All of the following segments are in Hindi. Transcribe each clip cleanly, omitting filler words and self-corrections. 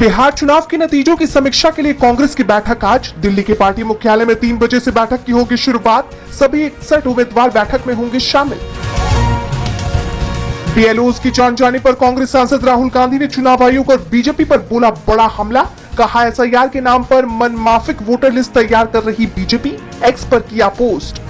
बिहार चुनाव के नतीजों की समीक्षा के लिए कांग्रेस की बैठक आज दिल्ली के पार्टी मुख्यालय में 3 बजे से बैठक की होगी शुरुआत। सभी 61 उम्मीदवार बैठक में होंगे शामिल। बीएलओ की जान जाने पर कांग्रेस सांसद राहुल गांधी ने चुनाव आयोग और बीजेपी पर बोला बड़ा हमला। कहा एसआईआर के नाम पर मनमाफिक वोटर लिस्ट तैयार कर रही बीजेपी, एक्स पर किया पोस्ट।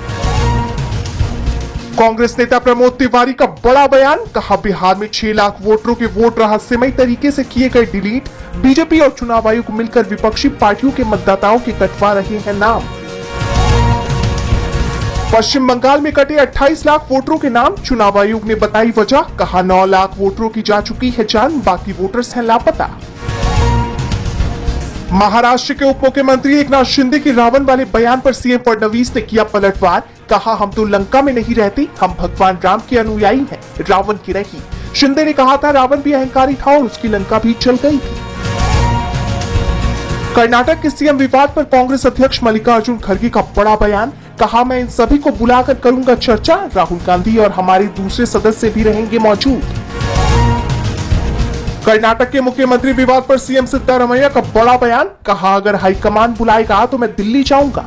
कांग्रेस नेता प्रमोद तिवारी का बड़ा बयान। कहा बिहार में 6 लाख वोटरों के वोट रहस्यमय तरीके से किए गए डिलीट। बीजेपी और चुनाव आयोग मिलकर विपक्षी पार्टियों के मतदाताओं के कटवा रहे हैं नाम। पश्चिम बंगाल में कटे 28 लाख वोटरों के नाम। चुनाव आयोग ने बताई वजह। कहा 9 लाख वोटरों की जा चुकी है जान, बाकी वोटर्स हैं लापता। महाराष्ट्र के उप मुख्यमंत्री एकनाथ शिंदे के रावण वाले बयान पर सीएम फडणवीस ने किया पलटवार। कहा हम तो लंका में नहीं रहते, हम भगवान राम के अनुयायी हैं, रावण की रही। शिंदे ने कहा था रावण भी अहंकारी था और उसकी लंका भी चल गई थी। कर्नाटक के सीएम विवाद पर कांग्रेस अध्यक्ष मल्लिकार्जुन खड़गे का बड़ा बयान। कहा मैं इन सभी को बुलाकर करूंगा चर्चा, राहुल गांधी और हमारे दूसरे सदस्य भी रहेंगे मौजूद। कर्नाटक के मुख्यमंत्री विवाद पर सीएम सिद्धारमैया का बड़ा बयान। कहा अगर हाईकमान बुलाएगा तो मैं दिल्ली जाऊंगा।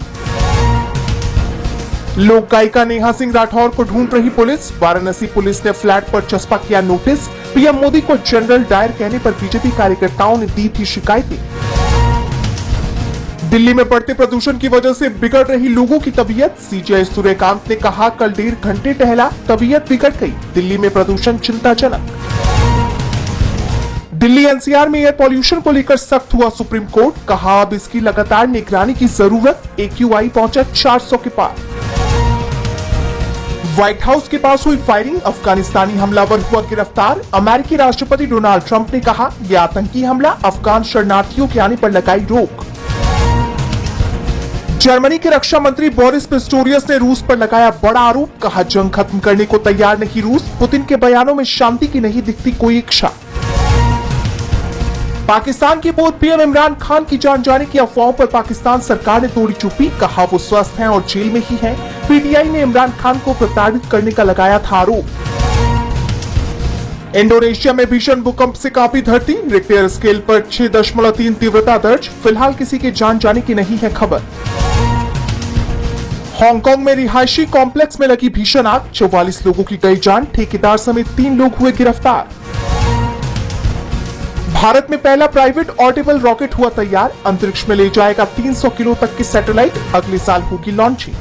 लोक गायिका नेहा सिंह राठौर को ढूंढ रही पुलिस। वाराणसी पुलिस ने फ्लैट पर चस्पा किया नोटिस। पीएम मोदी को जनरल डायर कहने पर बीजेपी कार्यकर्ताओं ने दी थी शिकायतें। दिल्ली में बढ़ते प्रदूषण की वजह से बिगड़ रही लोगों की तबीयत। सीजीआई सूर्यकांत ने कहा कल 1.5 घंटे टहला, तबीयत बिगड़ गई। दिल्ली में प्रदूषण चिंताजनक। दिल्ली एनसीआर में एयर पॉल्यूशन को लेकर सख्त हुआ सुप्रीम कोर्ट। कहा अब इसकी लगातार निगरानी की जरूरत। एक्यूआई पहुंचा 400 के पार। व्हाइट हाउस के पास हुई फायरिंग। अफगानिस्तानी हमलावर हुआ गिरफ्तार। अमेरिकी राष्ट्रपति डोनाल्ड ट्रंप ने कहा यह आतंकी हमला, अफगान शरणार्थियों के आने पर लगाई रोक। जर्मनी के रक्षा मंत्री बोरिस पिस्टोरियस ने रूस पर लगाया बड़ा आरोप। कहा जंग खत्म करने को तैयार नहीं रूस। पुतिन के बयानों में शांति की नहीं दिखती कोई इच्छा। पाकिस्तान के पूर्व पीएम इमरान खान की जान जाने की अफवाहों पर पाकिस्तान सरकार ने तोड़ी चुप्पी। कहा वो स्वस्थ हैं और जेल में ही हैं। पीटीआई ने इमरान खान को प्रताड़ित करने का लगाया था आरोप। इंडोनेशिया में भीषण भूकंप से कांपी धरती। रिक्टर स्केल पर 6.3 तीव्रता दर्ज। फिलहाल किसी के जान जाने की नहीं है खबर। हांगकांग में रिहायशी कॉम्प्लेक्स में लगी भीषण आग। 44 लोगों की गई जान। ठेकेदार समेत 3 लोग हुए गिरफ्तार। भारत में पहला प्राइवेट ऑर्बिटल रॉकेट हुआ तैयार। अंतरिक्ष में ले जाएगा 300 किलो तक की सैटेलाइट। अगले साल होगी लॉन्चिंग।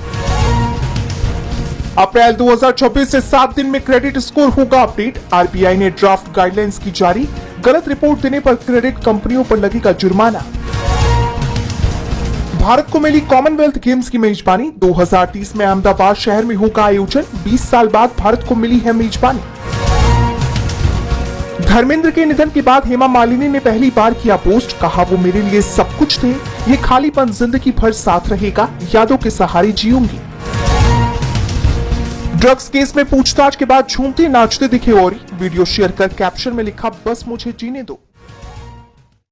अप्रैल 2024 से 7 दिन में क्रेडिट स्कोर होगा अपडेट। आरबीआई ने ड्राफ्ट गाइडलाइंस की जारी। गलत रिपोर्ट देने पर क्रेडिट कंपनियों पर लगेगा जुर्माना। भारत को मिली कॉमनवेल्थ गेम्स की मेजबानी। 2030 में अहमदाबाद शहर में होगा आयोजन। 20 साल बाद भारत को मिली है मेजबानी। धर्मेंद्र के निधन के बाद हेमा मालिनी ने पहली बार किया पोस्ट। कहा वो मेरे लिए सब कुछ थे, ये खालीपन जिंदगी भर साथ रहेगा, यादों के सहारे जीऊंगी। ड्रग्स केस में पूछताछ के बाद झूमते नाचते दिखे और वीडियो शेयर कर कैप्शन में लिखा बस मुझे जीने दो।